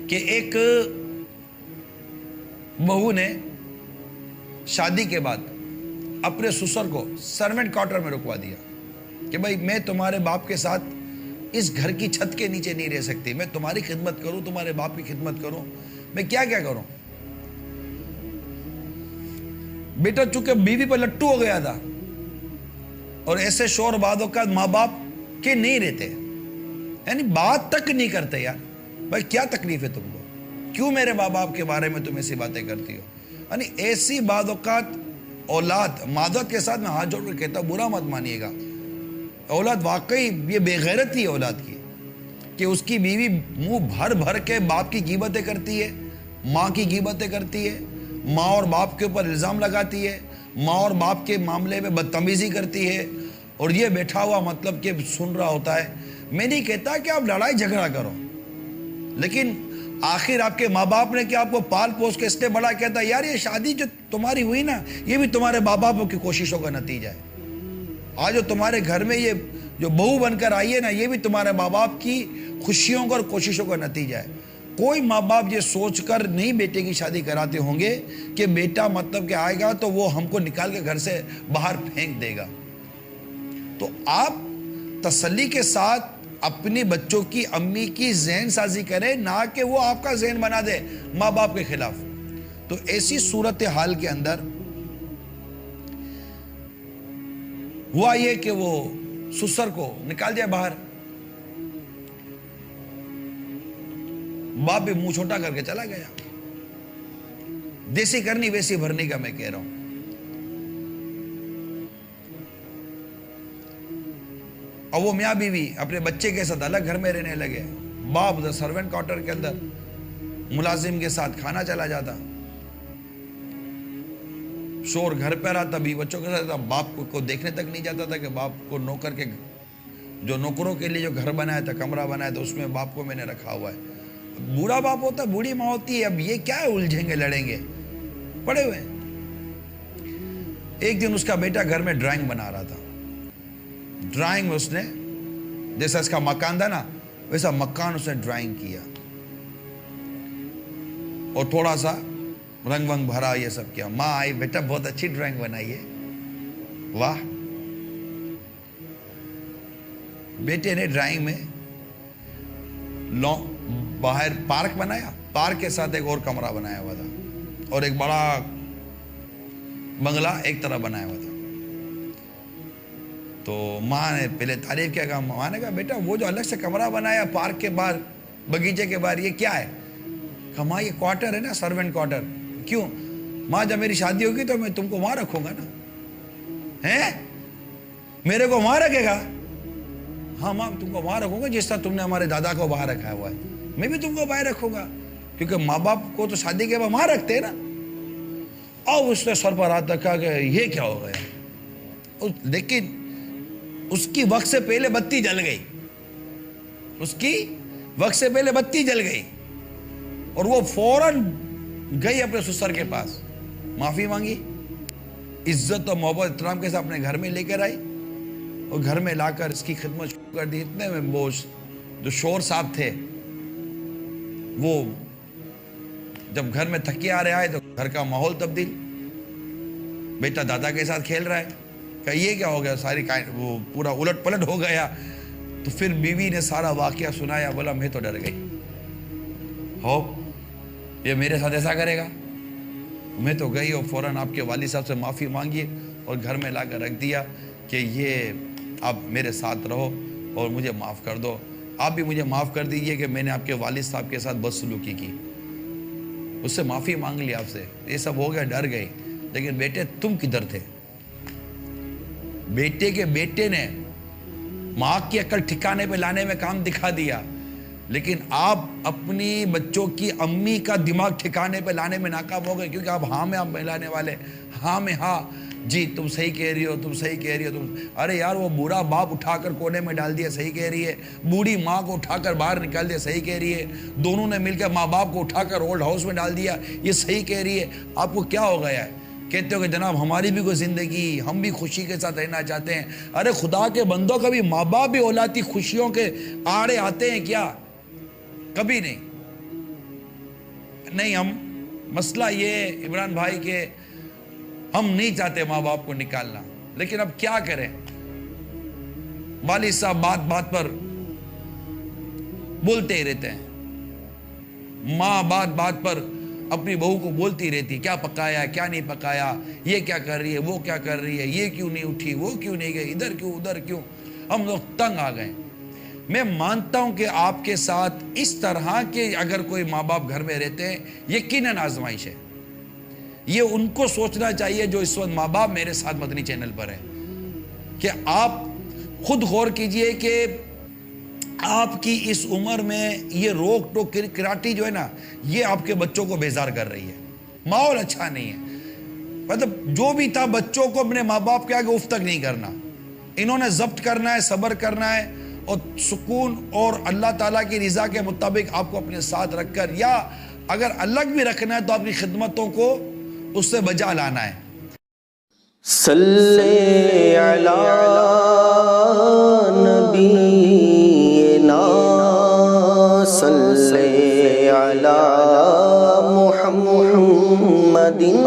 कि एक बहू ने शादी के बाद अपने ससुर को सर्वेंट क्वार्टर में रुकवा दिया कि भाई मैं तुम्हारे बाप के साथ इस घर की छत के नीचे नहीं रह सकती, मैं तुम्हारी खिदमत करूं, तुम्हारे बाप की खिदमत करूं, मैं क्या क्या करूं। बेटा चूंकि बीवी पर लट्टू हो गया था और ऐसे शोर बादों का माँ बाप के नहीं रहते, यानी बात तक नहीं करते। यार भाई क्या तकलीफ है तुमको, क्यों मेरे माँ बाप के बारे में तुम ऐसी बातें करती हो। यानी ऐसी बाद औकात औलाद, मादत के साथ मैं हाथ जोड़ कर कहता हूं, बुरा मत मानिएगा, औलाद वाकई ये बेगैरत ही औलाद की कि उसकी बीवी मुंह भर भर के बाप की गिबतें करती है, माँ की गिबतें करती है, माँ और बाप के ऊपर इल्ज़ाम लगाती है, माँ और बाप के मामले में बदतमीजी करती है, और ये बैठा हुआ मतलब कि सुन रहा होता है। मैं नहीं कहता कि आप लड़ाई झगड़ा करो, लेकिन आखिर आपके माँ बाप ने क्या आपको पाल पोस के इसलिए बड़ा कहता है। यार ये शादी जो तुम्हारी हुई ना, ये भी तुम्हारे माँ बापों की कोशिशों का नतीजा है। आज जो तुम्हारे घर में ये जो बहू बनकर आई है ना, ये भी तुम्हारे माँ बाप की खुशियों का और कोशिशों का नतीजा है। कोई माँ बाप ये सोचकर नहीं बेटे की शादी कराते होंगे कि बेटा मतलब कि आएगा तो वो हमको निकाल के घर से बाहर फेंक देगा। तो आप तसल्ली के साथ अपने बच्चों की अम्मी की ज़हन साजी करें, ना कि वो आपका ज़हन बना दे माँ बाप के खिलाफ। तो ऐसी सूरत हाल के अंदर हुआ ये कि वो ससुर को निकाल दिया बाहर। बाप भी मुंह छोटा करके चला गया। देसी करनी वैसी भरनी का मैं कह रहा हूं। और वो मियाँ बीवी अपने बच्चे के साथ अलग घर में रहने लगे। बाप उधर सर्वेंट क्वार्टर के अंदर मुलाजिम के साथ खाना चला जाता, शोर घर पे रहा, तभी बच्चों के साथ बाप को देखने तक नहीं जाता था कि बाप को नौकर के, जो नौकरों के लिए जो घर बनाया था, कमरा बनाया था, उसमें बाप को मैंने रखा हुआ है। बूढ़ा बाप होता है, बूढ़ी माँ होती है, अब ये क्या है, उलझेंगे लड़ेंगे पड़े हुए। एक दिन उसका बेटा घर में ड्राइंग बना रहा था। ड्राइंग में उसने, जैसा इसका मकान था ना, वैसा मकान उसने ड्राइंग किया और थोड़ा सा रंग वंग भरा, ये सब किया। माँ आई, बेटा बहुत अच्छी ड्राइंग बनाई है, वाह। बेटे ने ड्राइंग में बाहर पार्क बनाया, पार्क के साथ एक और कमरा बनाया हुआ था और एक बड़ा बंगला एक तरफ बनाया हुआ था। तो माँ ने पहले तारीफ किया, कहा, माँ ने कहा, बेटा वो जो अलग से कमरा बनाया पार्क के बाहर, बगीचे के बाहर, ये क्या है? कहा, माँ ये क्वार्टर है ना, सर्वेंट क्वार्टर। क्यों? माँ जब मेरी शादी होगी तो मैं तुमको वहां रखूंगा ना। हैं? मेरे को वहां रखेगा? हाँ माँ तुमको वहां रखूंगा, जिस तरह तुमने हमारे दादा को बाहर रखा हुआ है, मैं भी तुमको बाहर रखूंगा, क्योंकि माँ बाप को तो शादी के बाद वहां रखते हैं ना। और उसने सर पर हाथ रखा कि ये क्या हो गया। लेकिन उसकी वक्त से पहले बत्ती जल गई, उसकी वक्त से पहले बत्ती जल गई और वो फौरन गई अपने ससुर के पास, माफी मांगी, इज्जत और मोहब्बत इत्तराम के साथ अपने घर में लेकर आई और घर में लाकर इसकी खिदमत शुरू कर दी। इतने में वो जो शोर साहब थे, वो जब घर में थके आ रहे आए तो घर का माहौल तब्दील। बेटा दादा के साथ खेल रहा है, कहा ये क्या हो गया, सारी वो पूरा उलट पलट हो गया। तो फिर बीवी ने सारा वाकया सुनाया, बोला मैं तो डर गई, हो ये मेरे साथ ऐसा करेगा। मैं तो गई और फौरन आपके वालिद साहब से माफ़ी मांगी और घर में लाकर रख दिया कि ये आप मेरे साथ रहो और मुझे माफ़ कर दो। आप भी मुझे माफ़ कर दीजिए कि मैंने आपके वालिद साहब के साथ बदसलूकी की। उससे माफ़ी मांग ली आपसे, ये सब हो गया, डर गई। लेकिन बेटे तुम किधर थे? बेटे के बेटे ने माँ की अक्ल ठिकाने पे लाने में काम दिखा दिया, लेकिन आप अपनी बच्चों की अम्मी का दिमाग ठिकाने पे लाने में नाकाम हो गए, क्योंकि आप हाँ में आप मिलाने वाले, हाँ में हाँ, जी तुम सही कह रही हो, तुम सही कह रही हो, तुम। अरे यार वो बूढ़ा बाप उठाकर कोने में डाल दिया, सही कह रही है। बूढ़ी माँ को उठाकर बाहर निकाल दिया, सही कह रही है। दोनों ने मिलकर माँ बाप को उठाकर ओल्ड हाउस में डाल दिया, ये सही कह रही है। आपको क्या हो गया है? कहते हो कि जनाब हमारी भी कोई जिंदगी, हम भी खुशी के साथ रहना चाहते हैं। अरे खुदा के बंदों, कभी माँ बाप भी औलाद की खुशियों के आड़े आते हैं क्या? कभी नहीं। नहीं, हम मसला ये इमरान भाई के हम नहीं चाहते माँ बाप को निकालना, लेकिन अब क्या करें। वालिद साहब बात बात पर बोलते ही रहते हैं, माँ बात बात पर अपनी बहू को बोलती रहती, क्या पकाया क्या नहीं पकाया, ये क्या कर रही है वो क्या कर रही है, ये क्यों नहीं उठी वो क्यों नहीं गई, इधर क्यों उधर क्यों। हम लोग तंग आ गए। मैं मानता हूं कि आपके साथ इस तरह के अगर कोई माँ बाप घर में रहते हैं, यकीनन आजमाइश है। ये उनको सोचना चाहिए जो इस वक्त माँ बाप मेरे साथ मदनी चैनल पर है, कि आप खुद गौर कीजिए कि आपकी इस उम्र में ये रोक टोक किराटी जो है ना, ये आपके बच्चों को बेजार कर रही है। माहौल अच्छा नहीं है। मतलब जो भी था, बच्चों को अपने माँ बाप के आगे उफ तक नहीं करना, इन्होंने जब्त करना है, सब्र करना है, और सुकून और अल्लाह ताला की रिजा के मुताबिक आपको अपने साथ रखकर, या अगर अलग भी रखना है तो अपनी खिदमतों को उससे बजा लाना है। सल्ले अला नबीना सल्ले अला मुहम्मदिन।